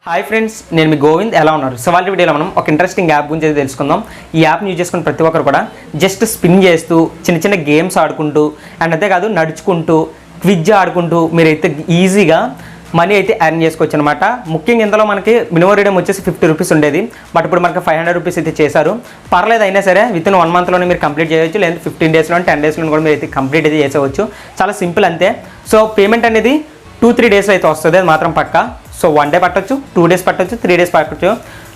Hi friends, నేను మీ గోవింద్. ఎలా ఉన్నారు? సో వాళ్ళ వీడియోలో మనం ఒక ఇంట్రెస్టింగ్ యాప్ గురించి అయితే తెలుసుకుందాం. ఈ యాప్ని యూజ్ చేసుకుని ప్రతి ఒక్కరు కూడా జస్ట్ స్పిన్ చేస్తూ చిన్న చిన్న గేమ్స్ ఆడుకుంటూ అండ్ అంతేకాదు నడుచుకుంటూ క్విజ్ ఆడుకుంటూ మీరైతే ఈజీగా మనీ అయితే ఎర్న్ చేసుకోవచ్చు అనమాట. ముఖ్యంగా ఇందులో మనకి మినిమం రీడియం వచ్చేసి 50 రూపీస్ ఉండేది, బట్ ఇప్పుడు మనకి 500 రూపీస్ అయితే చేశారు. పర్లేదు, అయినా సరే వితిన్ 1 మంత్లోనే మీరు కంప్లీట్ చేయవచ్చు, లేదా 15 డేస్లో 10 డేస్లో కూడా మీరు అయితే కంప్లీట్ అయితే చేసేవచ్చు. చాలా సింపుల్ అంతే. సో పేమెంట్ అనేది 2-3 డేస్లో అయితే వస్తుంది, అది మాత్రం పక్కా. సో 1 డే పట్టొచ్చు, 2 డేస్ పట్టొచ్చు, 3 డేస్ పట్టొచ్చు.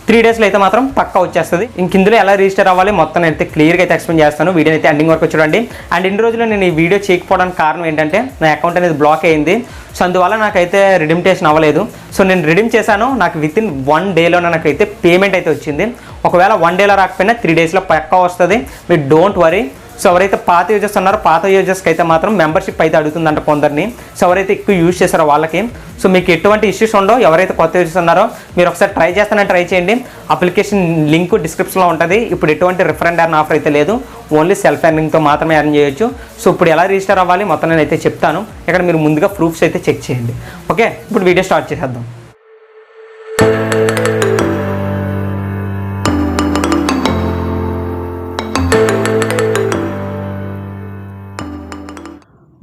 3 డేస్లో అయితే మాత్రం పక్కా వచ్చేస్తుంది. ఇందులో ఎలా రిజిస్టర్ అవ్వాలి మొత్తం అయితే క్లియర్గా అయితే ఎక్స్ప్లెయిన్ చేస్తాను. వీడియో అయితే ఎండింగ్ వరకు చూడండి. అండ్ ఇన్ని రోజులు నేను ఈ వీడియో చేయకపోవడానికి కారణం ఏంటంటే నా అకౌంట్ అనేది బ్లాక్ అయింది. సో అందువల్ల నాకైతే రిడీమ్టేషన్ అవ్వలేదు. సో నేను రిడీమ్ చేశాను, నాకు వితిన్ 1 డేలోనే నాకైతే పేమెంట్ అయితే వచ్చింది. ఒకవేళ 1 డేలో రాకపోయినా 3 డేస్లో పక్కా వస్తుంది. మీరు డోంట్ వరీ. సో ఎవరైతే పాత యూజర్స్ ఉన్నారో పాత యూజర్స్కి అయితే మాత్రం మెంబర్షిప్ అయితే అడుగుతుందంట కొందరిని. సో ఎవరైతే ఎక్కువ యూజ్ చేస్తారో వాళ్ళకి. సో మీకు ఎటువంటి ఇష్యూస్ ఉండో. ఎవరైతే కొత్త యూజర్స్ ఉన్నారో మీరు ఒకసారి ట్రై చేస్తానని ట్రై చేయండి. అప్లికేషన్ లింక్ డిస్క్రిప్షన్లో ఉంటుంది. ఇప్పుడు ఎటువంటి రిఫరెండ్ ఎర్న్ ఆఫర్ అయితే లేదు, ఓన్లీ సెల్ఫ్ ఎర్నింగ్తో మాత్రమే ఎర్న్ చేయొచ్చు. సో ఇప్పుడు ఎలా రిజిస్టర్ అవ్వాలి మొత్తం నేను అయితే చెప్తాను. ఇక్కడ మీరు ముందుగా ప్రూఫ్స్ అయితే చెక్ చేయండి. ఓకే, ఇప్పుడు వీడియో స్టార్ట్ చేసేద్దాం.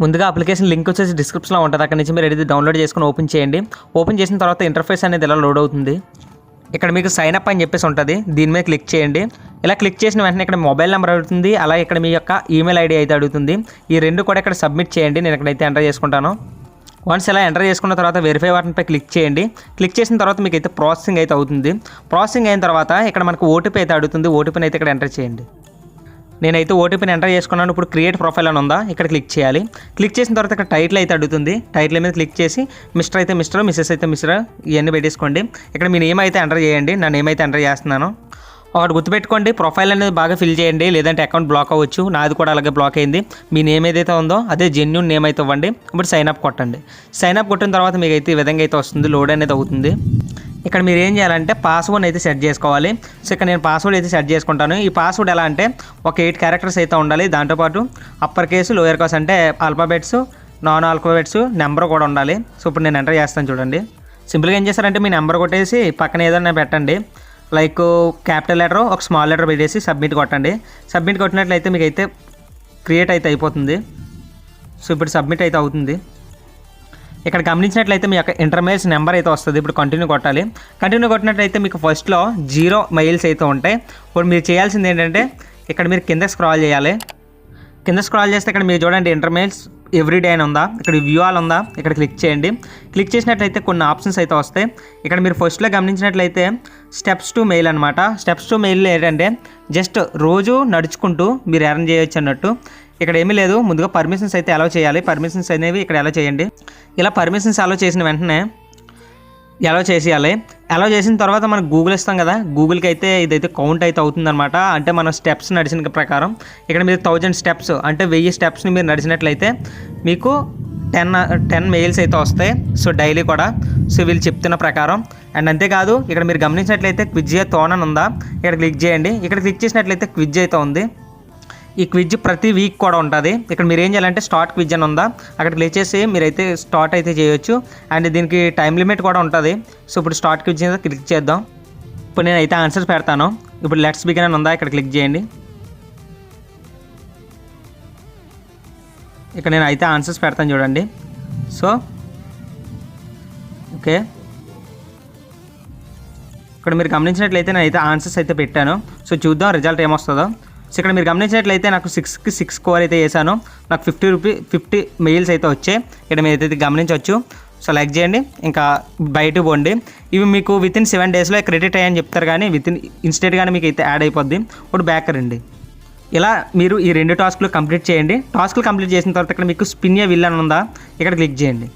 ముందుగా అప్లికేషన్ లింక్ వచ్చేసి డిస్క్రిప్షన్లో ఉంటుంది. అక్కడ నుంచి మీరు ఏదైతే డౌన్లోడ్ చేసుకుని ఓపెన్ చేయండి. ఓపెన్ చేసిన తర్వాత ఇంటర్ఫేస్ అనేది ఇలా లోడ్ అవుతుంది. ఇక్కడ మీకు సైన్ అప్ అని చెప్పేసి ఉంటుంది, దీని మీద క్లిక్ చేయండి. ఇలా క్లిక్ చేసిన వెంటనే ఇక్కడ మొబైల్ నెంబర్ అడుగుతుంది, అలాగే ఇక్కడ మీ యొక్క ఈమెయిల్ ఐడి అయితే అడుగుతుంది. ఈ రెండు కూడా ఇక్కడ సబ్మిట్ చేయండి. నేను ఇక్కడైతే ఎంటర్ చేసుకుంటాను. వన్స్ ఇలా ఎంటర్ చేసుకున్న తర్వాత వెరిఫై బటన్పై క్లిక్ చేయండి. క్లిక్ చేసిన తర్వాత మీకు అయితే ప్రాసెసింగ్ అయితే అవుతుంది. ప్రాసెసింగ్ అయిన తర్వాత ఇక్కడ మనకు ఓటీపీ అయితే అడుగుతుంది. ఓటీపీని అయితే ఇక్కడ ఎంటర్ చేయండి. నేనైతే ఓటీపీని ఎంటర్ చేసుకున్నాను. ఇప్పుడు క్రియేట్ ప్రొఫైల్ అని ఉందా, ఇక్కడ క్లిక్ చేయాలి. క్లిక్ చేసిన తర్వాత ఇక్కడ టైటిల్ అయితే అడుగుతుంది. టైటిల్ మీద క్లిక్ చేసి మిస్టర్ అయితే మిస్టర్, మిస్సెస్ అయితే మిస్టర్ ఇవన్నీ పెట్టేసుకోండి. ఇక్కడ మీ నేమ్ అయితే ఎంటర్ చేయండి. నా నేమ్ అయితే ఎంటర్ చేస్తున్నాను. ఒకటి గుర్తుపెట్టుకోండి, ప్రొఫైల్ అనేది బాగా ఫిల్ చేయండి, లేదంటే అకౌంట్ బ్లాక్ అవ్వచ్చు. నాది కూడా అలాగే బ్లాక్ అయింది. మీ నేమ్ ఏదైతే ఉందో అదే జెన్యూన్ నేమ్ అయితే ఇవ్వండి. ఇప్పుడు సైన్ అప్ కొట్టండి. సైన్ అప్ కొట్టిన తర్వాత మీకు అయితే ఈ విధంగా అయితే వస్తుంది, లోడ్ అనేది అవుతుంది. ఇక్కడ మీరు ఏం చేయాలంటే పాస్వర్డ్ అయితే సెట్ చేసుకోవాలి. సో ఇక్కడ నేను పాస్వర్డ్ అయితే సెట్ చేసుకుంటాను. ఈ పాస్వర్డ్ ఎలా అంటే ఒక 8 క్యారెక్టర్స్ అయితే ఉండాలి. దాంతోపాటు అప్పర్ కేసు, లోయర్ కేసు అంటే ఆల్ఫాబెట్స్, నాన్ ఆల్ఫాబెట్స్, నెంబర్ కూడా ఉండాలి. సో ఇప్పుడు నేను ఎంటర్ చేస్తాను చూడండి. సింపుల్గా ఏం చేస్తారంటే మీ నెంబర్ కొట్టేసి పక్కన ఏదైనా పెట్టండి, లైక్ క్యాపిటల్ లెటర్, ఒక స్మాల్ లెటర్ పెట్టేసి సబ్మిట్ కొట్టండి. సబ్మిట్ కొట్టినట్లయితే మీకు అయితే క్రియేట్ అయితే అయిపోతుంది. సో ఇప్పుడు సబ్మిట్ అయితే అవుతుంది. ఇక్కడ గమనించినట్లయితే మీ యొక్క ఇంటర్మైల్స్ నెంబర్ అయితే వస్తుంది. ఇప్పుడు కంటిన్యూ కొట్టాలి. కంటిన్యూ కొట్టినట్లయితే మీకు ఫస్ట్లో 0 మైల్స్ అయితే ఉంటాయి. ఇప్పుడు మీరు చేయాల్సింది ఏంటంటే ఇక్కడ మీరు కింద స్క్రాల్ చేయాలి. కింద స్క్రాల్ చేస్తే ఇక్కడ మీరు చూడండి ఇంటర్మైల్స్ ఎవ్రీడే అని ఉందా, ఇక్కడ వ్యూ ఆల్ ఉందా, ఇక్కడ క్లిక్ చేయండి. క్లిక్ చేసినట్లయితే కొన్ని ఆప్షన్స్ అయితే వస్తాయి. ఇక్కడ మీరు ఫస్ట్లో గమనించినట్లయితే స్టెప్స్ టు మెయిల్ అనమాట. స్టెప్స్ టు మెయిల్ ఏంటంటే జస్ట్ రోజు నడుచుకుంటూ మీరు ఎర్న్ చేయొచ్చు అన్నట్టు. ఇక్కడ ఏమీ లేదు, ముందుగా పర్మిషన్స్ అయితే అలౌ చేయాలి. పర్మిషన్స్ అనేవి ఇక్కడ అలౌ చేయండి. ఇలా పర్మిషన్స్ అలౌ చేసిన వెంటనే అలౌ చేసేయాలి. అలౌ చేసిన తర్వాత మనం గూగుల్ ఇస్తాం కదా, గూగుల్కి అయితే ఇదైతే కౌంట్ అయితే అవుతుందన్నమాట. అంటే మన స్టెప్స్ నడిచిన ప్రకారం ఇక్కడ మీరు 1000 స్టెప్స్ అంటే 1000 స్టెప్స్ని మీరు నడిచినట్లయితే మీకు 10 మెయిల్స్ అయితే వస్తాయి. సో డైలీ కూడా. సో వీళ్ళు చెప్తున్న ప్రకారం. అండ్ అంతేకాదు ఇక్కడ మీరు గమనించినట్లయితే క్విజ్ తోన్ అని ఉందా, ఇక్కడ క్లిక్ చేయండి. ఇక్కడ క్లిక్ చేసినట్లయితే క్విజ్ అయితే ఉంది. ఈ క్విజ్ ప్రతి వీక్ కూడా ఉంటుంది. ఇక్కడ మీరు ఏం చేయాలంటే స్టార్ట్ క్విజ్ అని ఉందా, అక్కడ క్లిక్ చేసి మీరైతే స్టార్ట్ అయితే చేయొచ్చు. అండ్ దీనికి టైం లిమిట్ కూడా ఉంటుంది. సో ఇప్పుడు స్టార్ట్ క్విజ్ మీద క్లిక్ చేద్దాం. ఇప్పుడు నేనైతే ఆన్సర్స్ పెడతాను. ఇప్పుడు లెట్స్ బిగిన్ అని ఉందా, ఇక్కడ క్లిక్ చేయండి. ఇక్కడ నేను అయితే ఆన్సర్స్ పెడతాను చూడండి. సో ఓకే, ఇక్కడ మీరు గమనించినట్లయితే నేనైతే ఆన్సర్స్ అయితే పెట్టాను. సో చూద్దాం రిజల్ట్ ఏమొస్తుందో. సో ఇక్కడ మీరు గమనించినట్లయితే నాకు 6కి 6 స్కోర్ అయితే చేశాను. నాకు 50 మెయిల్స్ అయితే వచ్చాయి. ఇక్కడ మీరు అయితే గమనించవచ్చు. సో లైక్ చేయండి, ఇంకా బయటకు పోండి. ఇవి మీకు వితిన్ 7 డేస్లో క్రెడిట్ అయ్యని చెప్తారు, కానీ వితిన్ ఇన్స్టెంట్గానే మీకు అయితే యాడ్ అయిపోద్ది. ఇప్పుడు బ్యాక్ రండి. ఇలా మీరు ఈ 2 టాస్క్లు కంప్లీట్ చేయండి. టాస్క్లు కంప్లీట్ చేసిన తర్వాత ఇక్కడ మీకు స్పిన్ ఏ విల్ అని ఉందా, ఇక్కడ క్లిక్ చేయండి.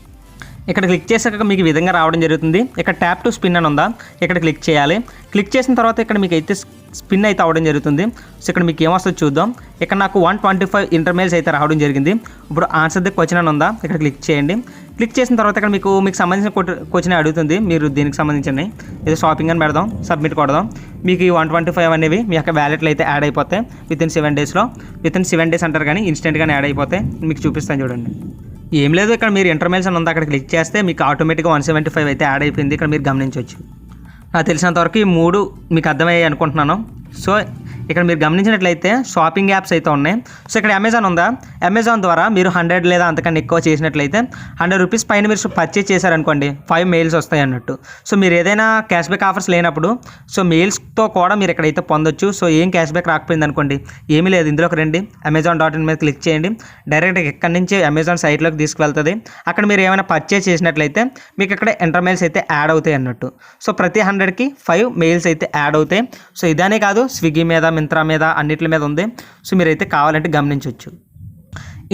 ఇక్కడ క్లిక్ చేసాక మీకు ఈ విధంగా రావడం జరుగుతుంది. ఇక్కడ ట్యాప్ టు స్పిన్ అని ఉందా, ఇక్కడ క్లిక్ చేయాలి. క్లిక్ చేసిన తర్వాత ఇక్కడ మీకు అయితే స్పిన్ అయితే అవ్వడం జరుగుతుంది. సో ఇక్కడ మీకు ఏమొస్తుందో చూద్దాం. ఇక్కడ నాకు 125 ఇంటర్మైల్స్ అయితే రావడం జరిగింది. ఇప్పుడు ఆన్సర్ ది క్వశ్చన్ అని ఉందా, ఇక్కడ క్లిక్ చేయండి. క్లిక్ చేసిన తర్వాత ఇక్కడ మీకు సంబంధించిన క్వశ్చన్ అడుగుతుంది. మీరు దీనికి సంబంధించిన ఏదో షాపింగ్ అని పెడదాం, సబ్మిట్ కొడదాం. మీకు ఈ 125 అనేవి మీ యొక్క వ్యాలెట్లో అయితే యాడ్ అయిపోతాయి వితిన్ 7 డేస్లో. వితిన్ 7 డేస్ అంటారు కానీ ఇన్స్టెంట్గానే యాడ్ అయిపోతాయి. మీకు చూపిస్తాను చూడండి. ఏం లేదు, ఇక్కడ మీరు ఇంటర్మైల్స్ అని ఉందా, అక్కడ క్లిక్ చేస్తే మీకు ఆటోమేటిక్గా 175 అయితే యాడ్ అయిపోయింది. ఇక్కడ మీరు గమనించవచ్చు. నాకు తెలిసినంతవరకు ఈ 3 మీకు అర్థమయ్యాయి అనుకుంటున్నాను. సో ఇక్కడ మీరు గమనించినట్లయితే షాపింగ్ యాప్స్ అయితే ఉన్నాయి. సో ఇక్కడ అమెజాన్ ఉందా, అమెజాన్ ద్వారా మీరు 100 లేదా అంతకన్నా ఎక్కువ చేసినట్లయితే 100 రూపీస్ పైన మీరు పర్చేజ్ చేశారనుకోండి 5 మెయిల్స్ వస్తాయి అన్నట్టు. సో మీరు ఏదైనా క్యాష్ బ్యాక్ ఆఫర్స్ లేనప్పుడు సో మెయిల్స్తో కూడా మీరు ఇక్కడైతే పొందొచ్చు. సో ఏం క్యాష్ బ్యాక్ రాకపోయింది అనుకోండి, ఏమీ లేదు, ఇందులోకి రండి, Amazon.in మీద క్లిక్ చేయండి, డైరెక్ట్గా ఇక్కడ నుంచి అమెజాన్ సైట్లోకి తీసుకువెళ్తుంది. అక్కడ మీరు ఏమైనా పర్చేజ్ చేసినట్లయితే మీకు ఇక్కడ ఇంటర్మైల్స్ అయితే యాడ్ అవుతాయి అన్నట్టు. సో ప్రతి 100కి 5 మెయిల్స్ అయితే యాడ్ అవుతాయి. సో ఇదనే కాదు, స్విగ్గీ మీద, మింత్రా మీద, అన్నిటి మీద ఉంది. సో మీరైతే కావాలంటే గమనించవచ్చు.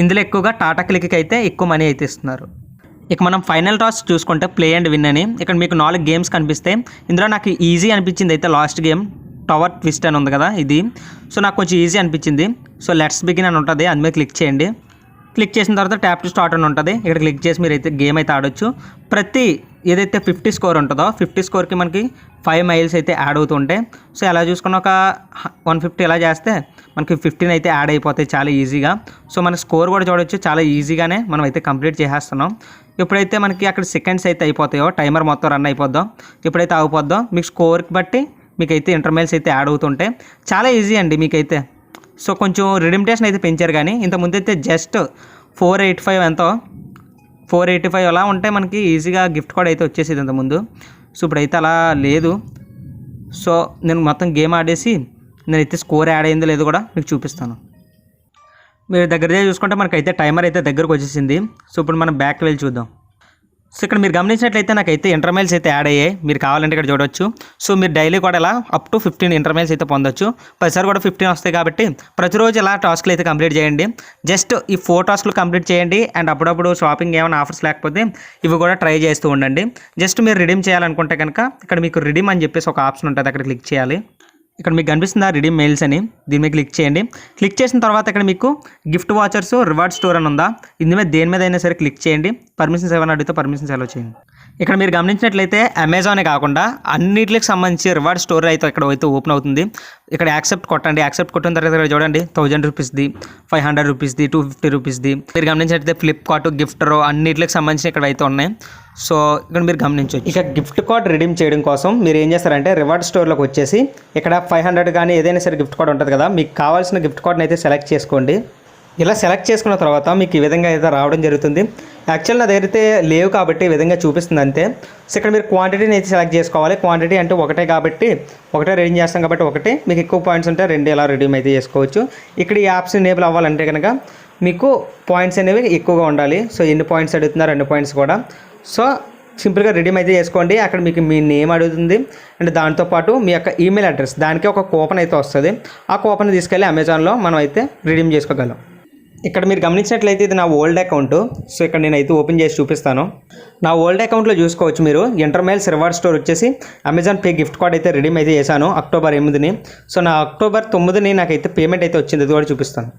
ఇందులో ఎక్కువగా టాటా క్లిక్కి అయితే ఎక్కువ మనీ అయితే ఇస్తున్నారు. ఇక మనం ఫైనల్ టాస్క్ చూసుకుంటే ప్లే అండ్ విన్ అని. ఇక్కడ మీకు 4 గేమ్స్ కనిపిస్తాయి. ఇందులో నాకు ఈజీ అనిపించింది అయితే లాస్ట్ గేమ్ టవర్ ట్విస్ట్ అని ఉంది కదా, ఇది సో నాకు కొంచెం ఈజీ అనిపించింది. సో లెట్స్ బిగిన్ అని ఉంటుంది, అందులో క్లిక్ చేయండి. క్లిక్ చేసిన తర్వాత ట్యాప్ టు స్టార్ట్ అని ఉంటుంది. ఇక్కడ క్లిక్ చేసి మీరు అయితే గేమ్ అయితే ఆడొచ్చు. ప్రతి ఏదైతే 50 స్కోర్ ఉంటుందో 50 స్కోర్కి మనకి 5 మైల్స్ అయితే యాడ్ అవుతూ ఉంటాయి. సో ఎలా చూసుకున్న ఒక 150 ఎలా చేస్తే మనకి 15 అయితే యాడ్ అయిపోతాయి చాలా ఈజీగా. సో మన స్కోర్ కూడా చూడవచ్చు, చాలా ఈజీగానే మనం అయితే కంప్లీట్ చేసేస్తున్నాం. ఎప్పుడైతే మనకి అక్కడ సెకండ్స్ అయితే అయిపోతాయో, టైమర్ మొత్తం రన్ అయిపోద్దాం, ఎప్పుడైతే ఆగిపోద్దాం మీకు స్కోర్కి బట్టి మీకైతే ఇంటర్మైల్స్ అయితే యాడ్ అవుతుంటాయి. చాలా ఈజీ అండి మీకైతే. సో కొంచెం రిడిమిటేషన్ అయితే పెంచారు, కానీ ఇంతకుముందు అయితే జస్ట్ 485 ఎంతో 485 అలా ఉంటే మనకి ఈజీగా గిఫ్ట్ కార్డ్ అయితే వచ్చేసేది ఇంతకుముందు. సో ఇప్పుడైతే అలా లేదు. సో నేను మొత్తం గేమ్ ఆడేసి నేనైతే స్కోర్ యాడ్ అయిందో లేదో కూడా మీకు చూపిస్తాను. మీరు దగ్గర చూసుకుంటే మనకైతే టైమర్ అయితే దగ్గరకు వచ్చేసింది. సో ఇప్పుడు మనం బ్యాక్ వెళ్ళి చూద్దాం. సో ఇక్కడ మీరు గమనించినట్లయితే నాకైతే ఇంటర్మైల్స్ అయితే యాడ్ అయ్యాయి. మీరు కావాలంటే ఇక్కడ చూడవచ్చు. సో మీరు డైలీ కూడా ఇలా అప్ టు 15 ఇంటర్మైల్స్ అయితే పొందొచ్చు. ప్రతిసారి కూడా 15 వస్తాయి కాబట్టి ప్రతిరోజు ఇలా టాస్క్లు అయితే కంప్లీట్ చేయండి. జస్ట్ ఈ 4 టాస్క్లు కంప్లీట్ చేయండి. అండ్ అప్పుడప్పుడు షాపింగ్ ఏమైనా ఆఫర్స్ లేకపోతే ఇవి కూడా ట్రై చేస్తూ ఉండండి. జస్ట్ మీరు రిడీమ్ చేయాలనుకుంటే కనుక ఇక్కడ మీకు రిడీమ్ అని చెప్పేసి ఒక ఆప్షన్ ఉంటుంది, అక్కడ క్లిక్ చేయాలి. ఇక్కడ మీకు కనిపిస్తుందా రిడీమ్ మెయిల్స్ అని, దీని మీద క్లిక్ చేయండి. క్లిక్ చేసిన తర్వాత ఇక్కడ మీకు గిఫ్ట్ వాచర్స్ రివార్డ్ స్టోర్ అని ఉందా, ఇందు మీద దేని మీద అయినా సరే క్లిక్ చేయండి. పర్మిషన్స్ ఏమైనా అడిగితే పర్మిషన్స్ అలో చేయండి. ఇక్కడ మీరు గమనించినట్లయితే అమెజానే కాకుండా అన్నిటికి సంబంధించి రివార్డ్ స్టోర్ అయితే ఇక్కడ అయితే ఓపెన్ అవుతుంది. ఇక్కడ యాక్సెప్ట్ కొట్టండి. యాక్సెప్ట్ కొట్టిన తర్వాత ఇక్కడ చూడండి 1000 రూపీస్ది, 500 రూపీస్ది, 250 రూపీస్ది. మీరు గమనించినట్లయితే ఫ్లిప్కార్ట్, గిఫ్టర్ అన్నిటికి సంబంధించి ఇక్కడ అయితే ఉన్నాయి. సో ఇక్కడ మీరు గమనించవచ్చు. ఇక గిఫ్ట్ కార్డ్ రిడీమ్ చేయడం కోసం మీరు ఏం చేస్తారంటే రివార్డ్ స్టోర్లోకి వచ్చేసి ఇక్కడ 500 కానీ ఏదైనా సరే గిఫ్ట్ కార్డ్ ఉంటుంది కదా, మీకు కావాల్సిన గిఫ్ట్ కార్డ్ని అయితే సెలెక్ట్ చేసుకోండి. ఇలా సెలెక్ట్ చేసుకున్న తర్వాత మీకు ఈ విధంగా అయితే రావడం జరుగుతుంది. యాక్చువల్ నా దగ్గర అయితే లేవు కాబట్టి ఈ విధంగా చూపిస్తుంది అంతే. సో ఇక్కడ మీరు క్వాంటిటీని అయితే సెలెక్ట్ చేసుకోవాలి. క్వాంటిటీ అంటే ఒకటే కాబట్టి ఒకటే రెడీమ్ చేస్తాం కాబట్టి ఒకటి, మీకు ఎక్కువ పాయింట్స్ ఉంటే 2 ఇలా రెడీమ్ అయితే చేసుకోవచ్చు. ఇక్కడ ఈ యాప్స్ ఎనేబుల్ అవ్వాలంటే కనుక మీకు పాయింట్స్ అనేవి ఎక్కువగా ఉండాలి. సో ఎన్ని పాయింట్స్ అడుగుతున్నారు, 2 పాయింట్స్ కూడా. సో సింపుల్గా రిడీమ్ అయితే చేసుకోండి. అక్కడ మీకు మీ నేమ్ అడుగుతుంది అండ్ దాంతోపాటు మీ యొక్క ఈమెయిల్ అడ్రస్, దానికి ఒక కూపన్ అయితే వస్తుంది. ఆ కూపన్ తీసుకెళ్ళి అమెజాన్లో మనం అయితే రిడీమ్ చేసుకోగలం. ఇక్కడ మీరు గమనించినట్లయితే ఇది నా ఓల్డ్ అకౌంట్. సో ఇక్కడ నేనైతే ఓపెన్ చేసి చూపిస్తాను. నా ఓల్డ్ అకౌంట్లో చూసుకోవచ్చు మీరు ఇంటర్మైల్స్ రివార్డ్ స్టోర్ వచ్చేసి అమెజాన్ పే గిఫ్ట్ కార్డ్ అయితే రిడీమ్ అయితే చేశాను October 8ని. సో నా October 9ని నాకైతే పేమెంట్ అయితే వచ్చింది, అది కూడా చూపిస్తాను.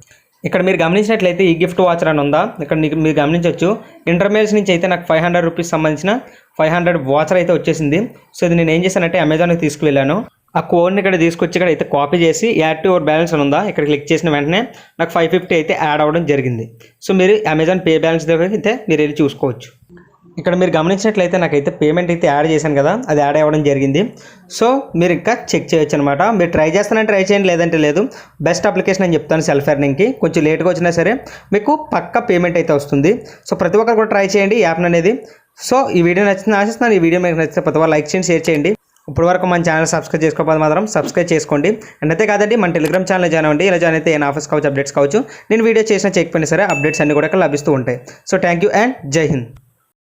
ఇక్కడ మీరు గమనించినట్లయితే ఈ గిఫ్ట్ వాచర్ అని ఉందా, ఇక్కడ మీరు గమనించవచ్చు ఇంటర్మైల్స్ నుంచి అయితే నాకు 500 రూపీస్ సంబంధించిన 500 వాచర్ అయితే వచ్చేసింది. సో ఇది నేను ఏం చేశానంటే అమెజాన్కి తీసుకువెళ్ళాను. ఆ కోడ్ని ఇక్కడ తీసుకొచ్చి ఇక్కడ అయితే కాపీ చేసి యాడ్ టు యువర్ బ్యాలెన్స్ అని ఉందా, ఇక్కడ క్లిక్ చేసిన వెంటనే నాకు 550 అయితే యాడ్ అవ్వడం జరిగింది. సో మీరు అమెజాన్ పే బ్యాలెన్స్ దగ్గర అయితే మీరు వెళ్ళి చూసుకోవచ్చు. ఇక్కడ మీరు గమనించినట్లయితే నాకైతే పేమెంట్ అయితే యాడ్ చేశాను కదా, అది యాడ్ అవ్వడం జరిగింది. సో మీరు ఇంకా చెక్ చేయొచ్చు అనమాట. మీరు ట్రై చేస్తానంటే ట్రై చేయండి, లేదంటే లేదు. బెస్ట్ అప్లికేషన్ అని చెప్తాను సెల్ఫ్ ఎర్నింగ్కి. కొంచెం లేట్గా వచ్చినా సరే మీకు పక్కా పేమెంట్ అయితే వస్తుంది. సో ప్రతి ఒక్కరు కూడా ట్రై చేయండి యాప్ అనేది. సో ఈ వీడియో నచ్చిందని ఆశిస్తున్నాను. ఈ వీడియో మీకు నచ్చితే ప్రతి ఒక్కరు లైక్ చేయండి, షేర్ చేయండి. ఇప్పుడు వరకు మన ఛానల్ సబ్స్క్రైబ్ చేసుకోకపోతే మాత్రం సబ్స్క్రైబ్ చేసుకోండి. అండ్ అయితే కాదండి మన టెలిగ్రామ్ ఛానల్ జాయిన్ అవ్వండి. ఇలా జాయిన్ అయితే ఏమైనా ఆఫర్స్ కావచ్చు, అప్డేట్స్ కావచ్చు, నేను వీడియో చేసినా చేయకపోయినా సరే అప్డేట్స్ అన్ని కూడా లభిస్తూ ఉంటాయి. సో థ్యాంక్ యూ అండ్ జై హింద్.